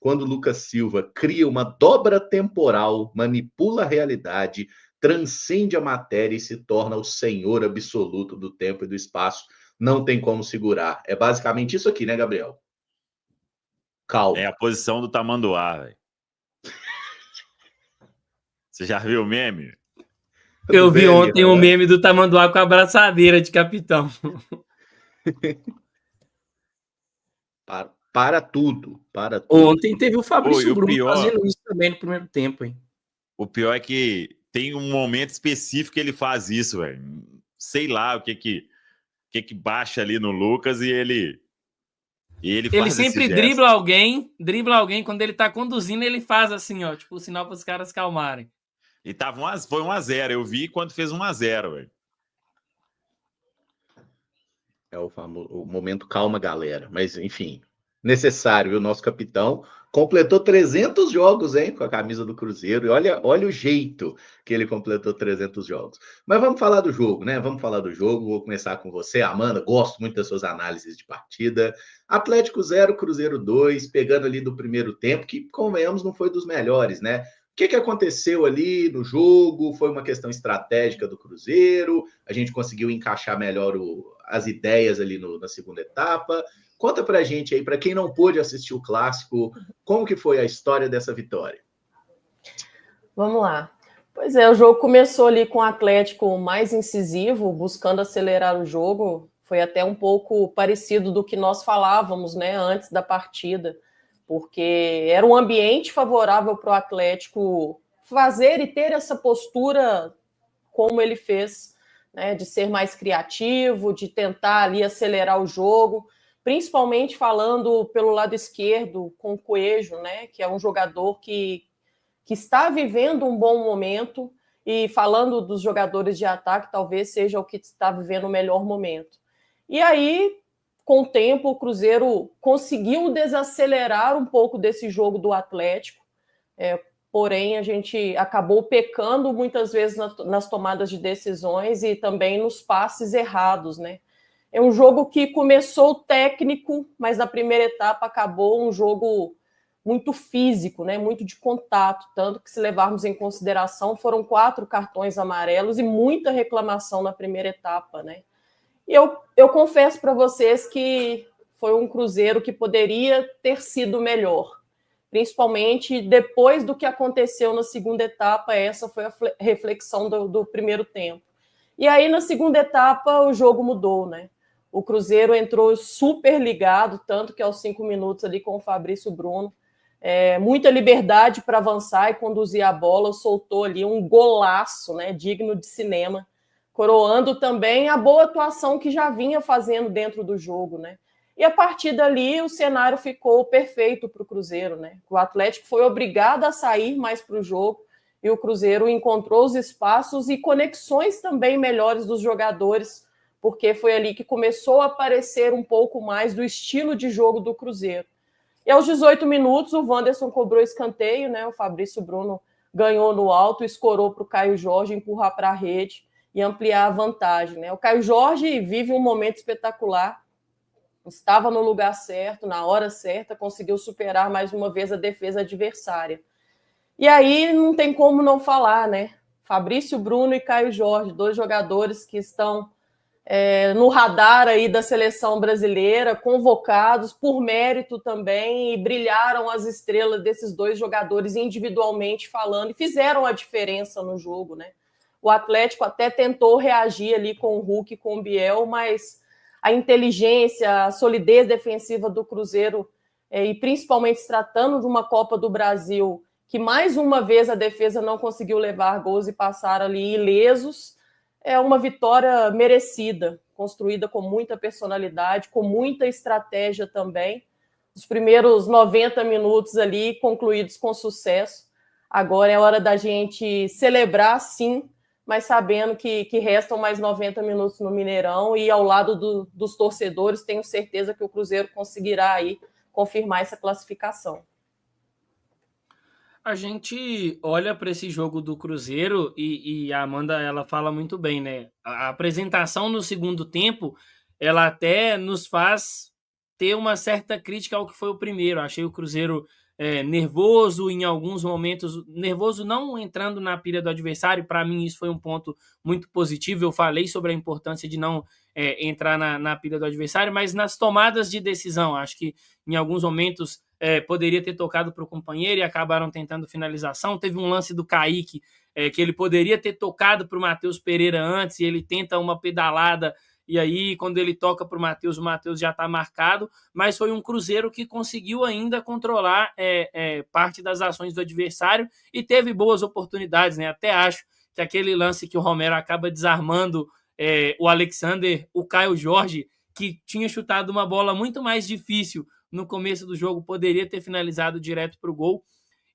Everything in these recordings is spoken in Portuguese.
quando o Lucas Silva cria uma dobra temporal, manipula a realidade, transcende a matéria e se torna o senhor absoluto do tempo e do espaço. Não tem como segurar. É basicamente isso aqui, né, Gabriel? Calma. É a posição do tamanduá, velho. Você já viu o meme? Eu vi ontem o meme do tamanduá com a abraçadeira de capitão. Para tudo. Ontem teve o Fabrício Bruno fazendo isso também no primeiro tempo, hein? O pior é que tem um momento específico que ele faz isso, velho. Sei lá o que baixa ali no Lucas e ele faz sempre dribla alguém, quando ele tá conduzindo, ele faz assim, ó, tipo, o sinal para os caras calmarem. E foi 1-0, eu vi quando fez 1-0, velho. É o momento calma, galera. Mas, enfim, necessário. O nosso capitão completou 300 jogos, hein, com a camisa do Cruzeiro. E olha o jeito que ele completou 300 jogos. Mas vamos falar do jogo, né? Vamos falar do jogo. Vou começar com você, Amanda. Gosto muito das suas análises de partida. Atlético 0, Cruzeiro 2, pegando ali do primeiro tempo, que, convenhamos, não foi dos melhores, né? O que aconteceu ali no jogo? Foi uma questão estratégica do Cruzeiro? A gente conseguiu encaixar melhor as ideias ali na segunda etapa? Conta pra gente aí, para quem não pôde assistir o clássico, como que foi a história dessa vitória? Vamos lá. Pois é, o jogo começou ali com o Atlético mais incisivo, buscando acelerar o jogo. Foi até um pouco parecido do que nós falávamos, né, antes da partida, porque era um ambiente favorável para o Atlético fazer e ter essa postura como ele fez, né, de ser mais criativo, de tentar ali acelerar o jogo, principalmente falando pelo lado esquerdo com o Coelho, né, que é um jogador que está vivendo um bom momento, e falando dos jogadores de ataque, talvez seja o que está vivendo o melhor momento. E aí, com o tempo, o Cruzeiro conseguiu desacelerar um pouco desse jogo do Atlético, porém a gente acabou pecando muitas vezes nas tomadas de decisões e também nos passes errados, né? É um jogo que começou técnico, mas na primeira etapa acabou um jogo muito físico, né? Muito de contato, tanto que, se levarmos em consideração, foram 4 cartões amarelos e muita reclamação na primeira etapa, né? E eu confesso para vocês que foi um Cruzeiro que poderia ter sido melhor, principalmente depois do que aconteceu na segunda etapa. Essa foi a reflexão do primeiro tempo. E aí, na segunda etapa, o jogo mudou, né? O Cruzeiro entrou super ligado, tanto que aos 5 minutos ali com o Fabrício Bruno, muita liberdade para avançar e conduzir a bola, soltou ali um golaço, né, digno de cinema, coroando também a boa atuação que já vinha fazendo dentro do jogo, né? E a partir dali o cenário ficou perfeito para o Cruzeiro, né? O Atlético foi obrigado a sair mais para o jogo e o Cruzeiro encontrou os espaços e conexões também melhores dos jogadores, porque foi ali que começou a aparecer um pouco mais do estilo de jogo do Cruzeiro. E aos 18 minutos, o Wanderson cobrou escanteio, né? O Fabrício Bruno ganhou no alto, escorou para o Caio Jorge empurrar para a rede e ampliar a vantagem, né? O Caio Jorge vive um momento espetacular, estava no lugar certo, na hora certa, conseguiu superar mais uma vez a defesa adversária. E aí não tem como não falar, né? Fabrício Bruno e Caio Jorge, 2 jogadores que estão no radar aí da seleção brasileira, convocados por mérito também, e brilharam as estrelas desses 2 jogadores individualmente falando, e fizeram a diferença no jogo, né? O Atlético até tentou reagir ali com o Hulk e com o Biel, mas a inteligência, a solidez defensiva do Cruzeiro, e principalmente se tratando de uma Copa do Brasil, que mais uma vez a defesa não conseguiu levar gols e passar ali ilesos, é uma vitória merecida, construída com muita personalidade, com muita estratégia também. Os primeiros 90 minutos ali concluídos com sucesso. Agora é hora da gente celebrar, sim, mas sabendo que restam mais 90 minutos no Mineirão, e ao lado dos torcedores, tenho certeza que o Cruzeiro conseguirá aí confirmar essa classificação. A gente olha para esse jogo do Cruzeiro e a Amanda, ela fala muito bem, né? A apresentação no segundo tempo, ela até nos faz ter uma certa crítica ao que foi o primeiro. Achei o Cruzeiro nervoso, em alguns momentos, nervoso não entrando na pilha do adversário. Para mim isso foi um ponto muito positivo, eu falei sobre a importância de não entrar na pilha do adversário, mas nas tomadas de decisão, acho que em alguns momentos poderia ter tocado para o companheiro e acabaram tentando finalização. Teve um lance do Kaique, que ele poderia ter tocado para o Matheus Pereira antes, e ele tenta uma pedalada, e aí quando ele toca para o Matheus já está marcado, mas foi um Cruzeiro que conseguiu ainda controlar parte das ações do adversário e teve boas oportunidades, né? Até acho que aquele lance que o Romero acaba desarmando o Alexander, o Caio Jorge, que tinha chutado uma bola muito mais difícil no começo do jogo, poderia ter finalizado direto para o gol.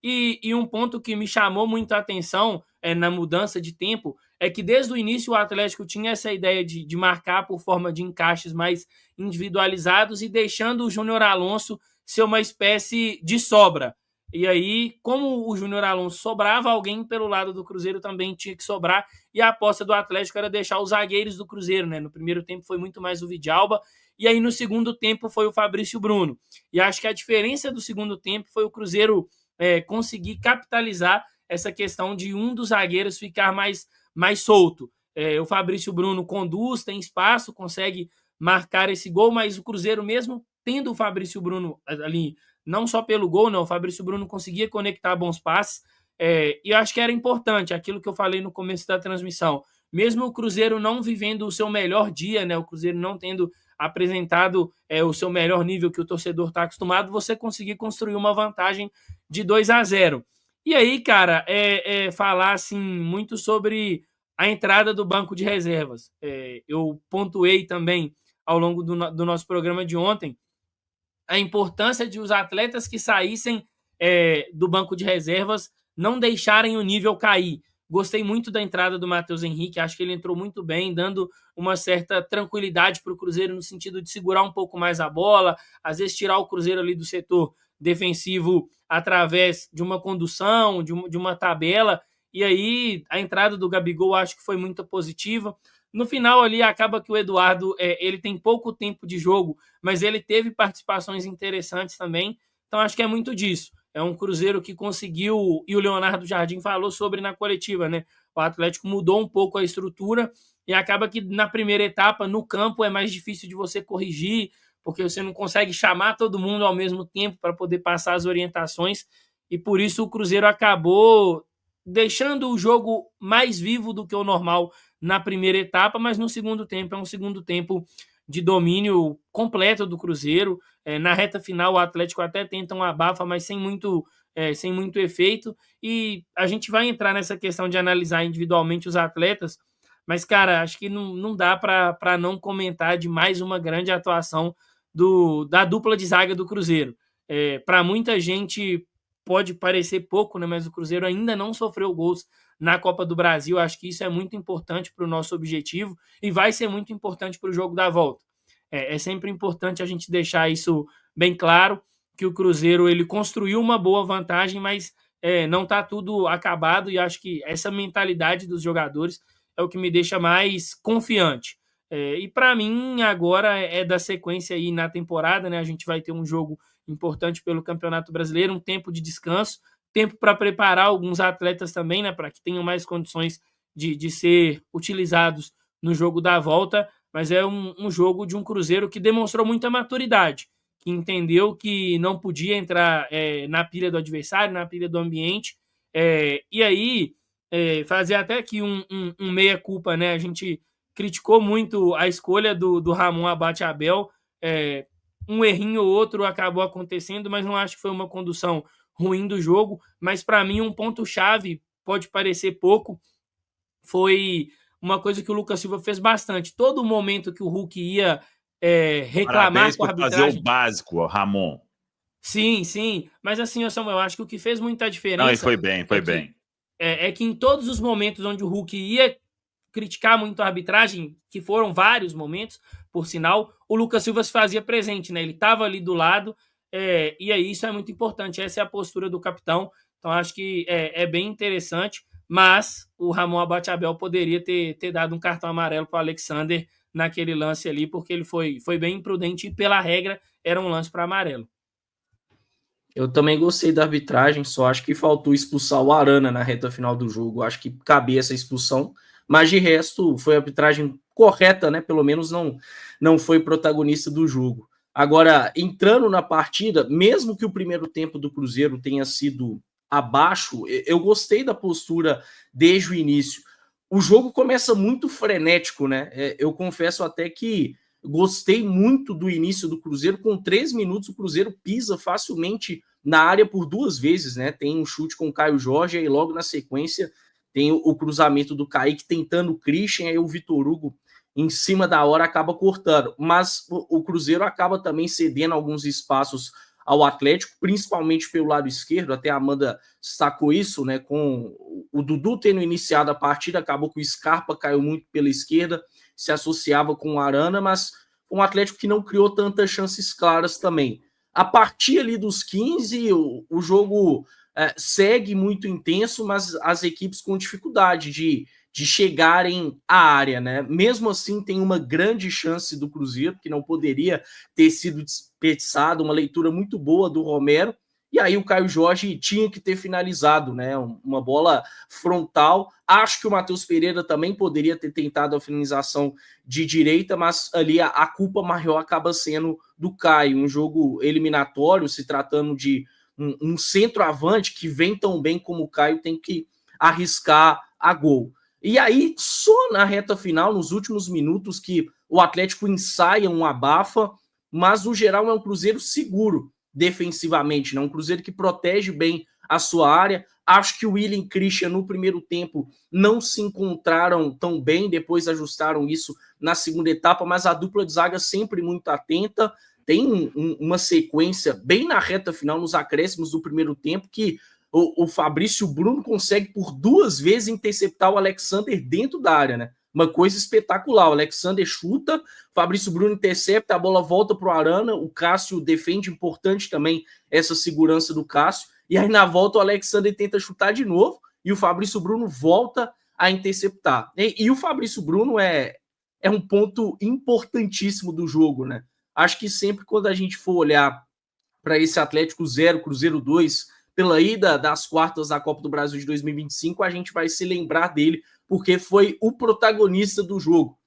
E um ponto que me chamou muito a atenção na mudança de tempo é que desde o início o Atlético tinha essa ideia de marcar por forma de encaixes mais individualizados e deixando o Júnior Alonso ser uma espécie de sobra. E aí, como o Júnior Alonso sobrava, alguém pelo lado do Cruzeiro também tinha que sobrar, e a aposta do Atlético era deixar os zagueiros do Cruzeiro, né? No primeiro tempo foi muito mais o Vidalba, e aí no segundo tempo foi o Fabrício Bruno. E acho que a diferença do segundo tempo foi o Cruzeiro conseguir capitalizar essa questão de um dos zagueiros ficar mais solto. O Fabrício Bruno conduz, tem espaço, consegue marcar esse gol, mas o Cruzeiro, mesmo tendo o Fabrício Bruno ali, não só pelo gol, não, o Fabrício Bruno conseguia conectar bons passes, e eu acho que era importante, aquilo que eu falei no começo da transmissão, mesmo o Cruzeiro não vivendo o seu melhor dia, né, o Cruzeiro não tendo apresentado o seu melhor nível que o torcedor está acostumado, você conseguir construir uma vantagem de 2-0. E aí, cara, falar assim, muito sobre a entrada do banco de reservas. Eu pontuei também ao longo do nosso programa de ontem a importância de os atletas que saíssem do banco de reservas não deixarem o nível cair. Gostei muito da entrada do Matheus Henrique, acho que ele entrou muito bem, dando uma certa tranquilidade para o Cruzeiro no sentido de segurar um pouco mais a bola, às vezes tirar o Cruzeiro ali do setor defensivo através de uma condução, de uma tabela, e aí a entrada do Gabigol acho que foi muito positiva. No final ali acaba que o Eduardo ele tem pouco tempo de jogo, mas ele teve participações interessantes também, então acho que é muito disso. É um Cruzeiro que conseguiu, e o Leonardo Jardim falou sobre na coletiva, né? O Atlético mudou um pouco a estrutura e acaba que na primeira etapa, no campo, é mais difícil de você corrigir, porque você não consegue chamar todo mundo ao mesmo tempo para poder passar as orientações, e por isso o Cruzeiro acabou deixando o jogo mais vivo do que o normal na primeira etapa, mas no segundo tempo é um segundo tempo de domínio completo do Cruzeiro. Na reta final o Atlético até tenta um abafa, mas sem muito efeito, e a gente vai entrar nessa questão de analisar individualmente os atletas, mas, cara, acho que não dá para não comentar de mais uma grande atuação da dupla de zaga do Cruzeiro. Para muita gente pode parecer pouco, né, mas o Cruzeiro ainda não sofreu gols na Copa do Brasil. Acho que isso é muito importante para o nosso objetivo e vai ser muito importante para o jogo da volta. É sempre importante a gente deixar isso bem claro, que o Cruzeiro ele construiu uma boa vantagem, mas não está tudo acabado, e acho que essa mentalidade dos jogadores é o que me deixa mais confiante. E para mim agora é da sequência aí na temporada, né? A gente vai ter um jogo importante pelo Campeonato Brasileiro, um tempo de descanso, tempo para preparar alguns atletas também, né? Para que tenham mais condições de ser utilizados no jogo da volta, mas é um jogo de um Cruzeiro que demonstrou muita maturidade, que entendeu que não podia entrar na pilha do adversário, na pilha do ambiente, e aí fazer até aqui um meia-culpa, né? A gente criticou muito a escolha do Ramon Abate Abel, um errinho ou outro acabou acontecendo, mas não acho que foi uma condução ruim do jogo, mas para mim um ponto-chave, pode parecer pouco, foi uma coisa que o Lucas Silva fez bastante. Todo momento que o Hulk ia reclamar com a arbitragem... fazer o básico, Ramon. Sim, mas assim, Samuel, eu acho que o que fez muita diferença... Não, e foi bem. É que em todos os momentos onde o Hulk ia criticar muito a arbitragem, que foram vários momentos, por sinal, o Lucas Silva se fazia presente, né? Ele estava ali do lado, e aí isso é muito importante, essa é a postura do capitão, então acho que é bem interessante, mas o Ramon Abate Abel poderia ter dado um cartão amarelo para o Alexander naquele lance ali, porque ele foi bem imprudente e pela regra era um lance para amarelo. Eu também gostei da arbitragem, só acho que faltou expulsar o Arana na reta final do jogo. Acho que cabia essa expulsão, mas de resto foi a arbitragem correta, né? Pelo menos não foi protagonista do jogo. Agora, entrando na partida, mesmo que o primeiro tempo do Cruzeiro tenha sido abaixo, eu gostei da postura desde o início. O jogo começa muito frenético, né? Eu confesso até que gostei muito do início do Cruzeiro. Com 3 minutos, o Cruzeiro pisa facilmente na área por 2 vezes, né? Tem um chute com o Caio Jorge, e logo na sequência tem o cruzamento do Kaique tentando o Christian, aí o Vitor Hugo em cima da hora acaba cortando. Mas o Cruzeiro acaba também cedendo alguns espaços ao Atlético, principalmente pelo lado esquerdo. Até a Amanda destacou isso, né? Com o Dudu tendo iniciado a partida, acabou que o Scarpa caiu muito pela esquerda, se associava com o Arana, mas um Atlético que não criou tantas chances claras também. A partir ali dos 15, o jogo segue muito intenso, mas as equipes com dificuldade de chegarem à área, né? Mesmo assim, tem uma grande chance do Cruzeiro, que não poderia ter sido desperdiçado, uma leitura muito boa do Romero, e aí o Caio Jorge tinha que ter finalizado, né? Uma bola frontal. Acho que o Matheus Pereira também poderia ter tentado a finalização de direita, mas ali a culpa maior acaba sendo do Caio. Um jogo eliminatório, se tratando de um centroavante que vem tão bem como o Caio, tem que arriscar a gol. E aí, só na reta final, nos últimos minutos, que o Atlético ensaia um abafa, mas no geral é um Cruzeiro seguro defensivamente, né? Um Cruzeiro que protege bem a sua área. Acho que o Willian e Christian no primeiro tempo não se encontraram tão bem, depois ajustaram isso na segunda etapa, mas a dupla de zaga sempre muito atenta. Tem uma sequência bem na reta final, nos acréscimos do primeiro tempo, que o Fabrício Bruno consegue por 2 vezes interceptar o Alexander dentro da área, né? Uma coisa espetacular. O Alexander chuta, Fabrício Bruno intercepta, a bola volta para o Arana, o Cássio defende, importante também essa segurança do Cássio, e aí na volta o Alexander tenta chutar de novo, e o Fabrício Bruno volta a interceptar. E o Fabrício Bruno é um ponto importantíssimo do jogo, né? Acho que sempre quando a gente for olhar para esse Atlético 0, Cruzeiro 2, pela ida das quartas da Copa do Brasil de 2025, a gente vai se lembrar dele, porque foi o protagonista do jogo.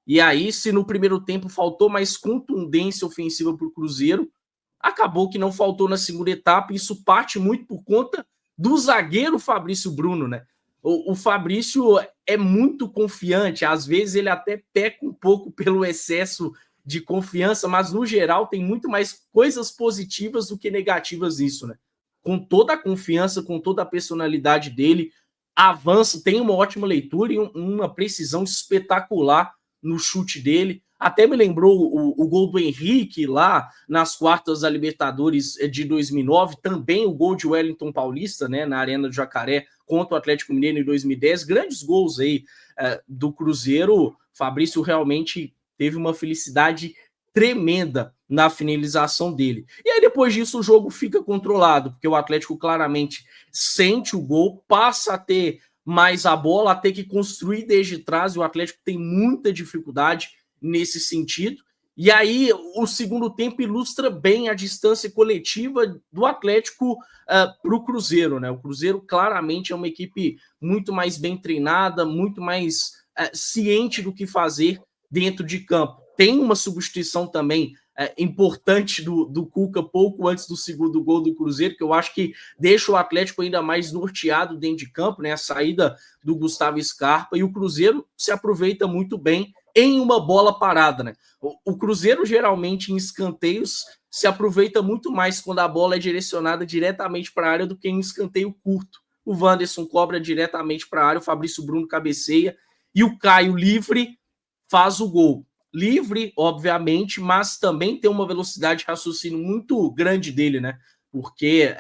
E aí, se no primeiro tempo faltou mais contundência ofensiva para o Cruzeiro, acabou que não faltou na segunda etapa, e isso parte muito por conta do zagueiro Fabrício Bruno, né? O Fabrício é muito confiante, às vezes ele até peca um pouco pelo excesso de confiança, mas no geral tem muito mais coisas positivas do que negativas nisso, né? Com toda a confiança, com toda a personalidade dele, avança, tem uma ótima leitura e uma precisão espetacular no chute dele. Até me lembrou o gol do Henrique lá nas quartas da Libertadores de 2009, também o gol de Wellington Paulista, né, na Arena do Jacaré contra o Atlético Mineiro em 2010. Grandes gols aí do Cruzeiro. Fabrício realmente teve uma felicidade tremenda na finalização dele. E aí depois disso o jogo fica controlado, porque o Atlético claramente sente o gol, passa a ter mais a bola, a ter que construir desde trás, e o Atlético tem muita dificuldade nesse sentido. E aí o segundo tempo ilustra bem a distância coletiva do Atlético para o Cruzeiro, né? O Cruzeiro claramente é uma equipe muito mais bem treinada, muito mais ciente do que fazer dentro de campo. Tem uma substituição também importante do Cuca pouco antes do segundo gol do Cruzeiro, que eu acho que deixa o Atlético ainda mais norteado dentro de campo, né? A saída do Gustavo Scarpa, e o Cruzeiro se aproveita muito bem em uma bola parada, né? O Cruzeiro geralmente em escanteios se aproveita muito mais quando a bola é direcionada diretamente para a área do que em um escanteio curto. O Wanderson cobra diretamente para a área, o Fabrício Bruno cabeceia e o Caio livre faz o gol. Livre, obviamente, mas também tem uma velocidade de raciocínio muito grande dele, né? Porque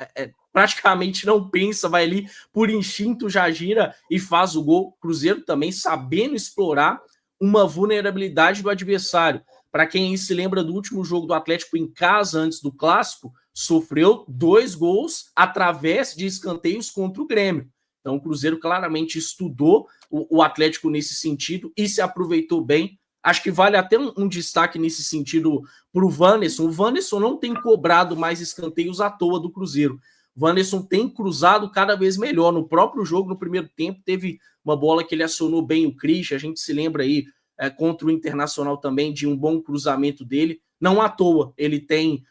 praticamente não pensa, vai ali por instinto, já gira e faz o gol. Cruzeiro também sabendo explorar uma vulnerabilidade do adversário. Para quem se lembra do último jogo do Atlético em casa, antes do Clássico, sofreu 2 gols através de escanteios contra o Grêmio. Então o Cruzeiro claramente estudou o Atlético nesse sentido e se aproveitou bem. Acho que vale até um destaque nesse sentido para o Wanderson. O Wanderson não tem cobrado mais escanteios à toa do Cruzeiro. O Wanderson tem cruzado cada vez melhor. No próprio jogo, no primeiro tempo, teve uma bola que ele acionou bem o Christian. A gente se lembra aí contra o Internacional também de um bom cruzamento dele. Não à toa, ele tem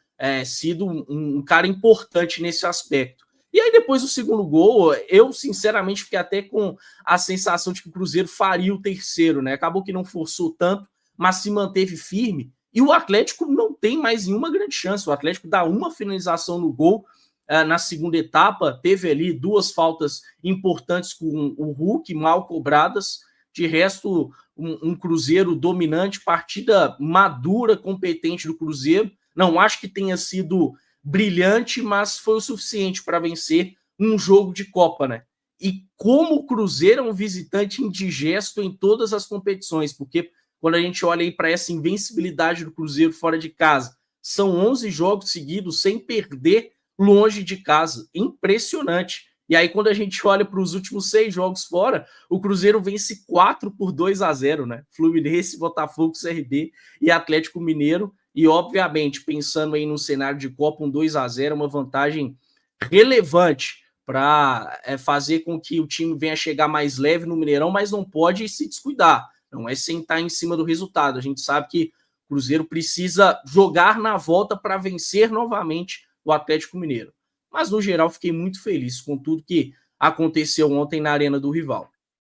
sido um cara importante nesse aspecto. E aí depois do segundo gol, eu sinceramente fiquei até com a sensação de que o Cruzeiro faria o terceiro, né? Acabou que não forçou tanto, mas se manteve firme. E o Atlético não tem mais nenhuma grande chance. O Atlético dá uma finalização no gol na segunda etapa, teve ali 2 faltas importantes com o Hulk, mal cobradas. De resto, um Cruzeiro dominante, partida madura, competente do Cruzeiro. Não acho que tenha sido brilhante, mas foi o suficiente para vencer um jogo de Copa, né? E como o Cruzeiro é um visitante indigesto em todas as competições, porque quando a gente olha aí para essa invencibilidade do Cruzeiro fora de casa, são 11 jogos seguidos sem perder longe de casa. Impressionante. E aí quando a gente olha para os últimos 6 jogos fora, o Cruzeiro vence 4 por 2-0, né? Fluminense, Botafogo, CRB e Atlético Mineiro. E, obviamente, pensando aí no cenário de Copa, um 2-0, uma vantagem relevante para fazer com que o time venha chegar mais leve no Mineirão, mas não pode se descuidar. Não é sentar em cima do resultado. A gente sabe que o Cruzeiro precisa jogar na volta para vencer novamente o Atlético Mineiro. Mas, no geral, fiquei muito feliz com tudo que aconteceu ontem na Arena do Rival.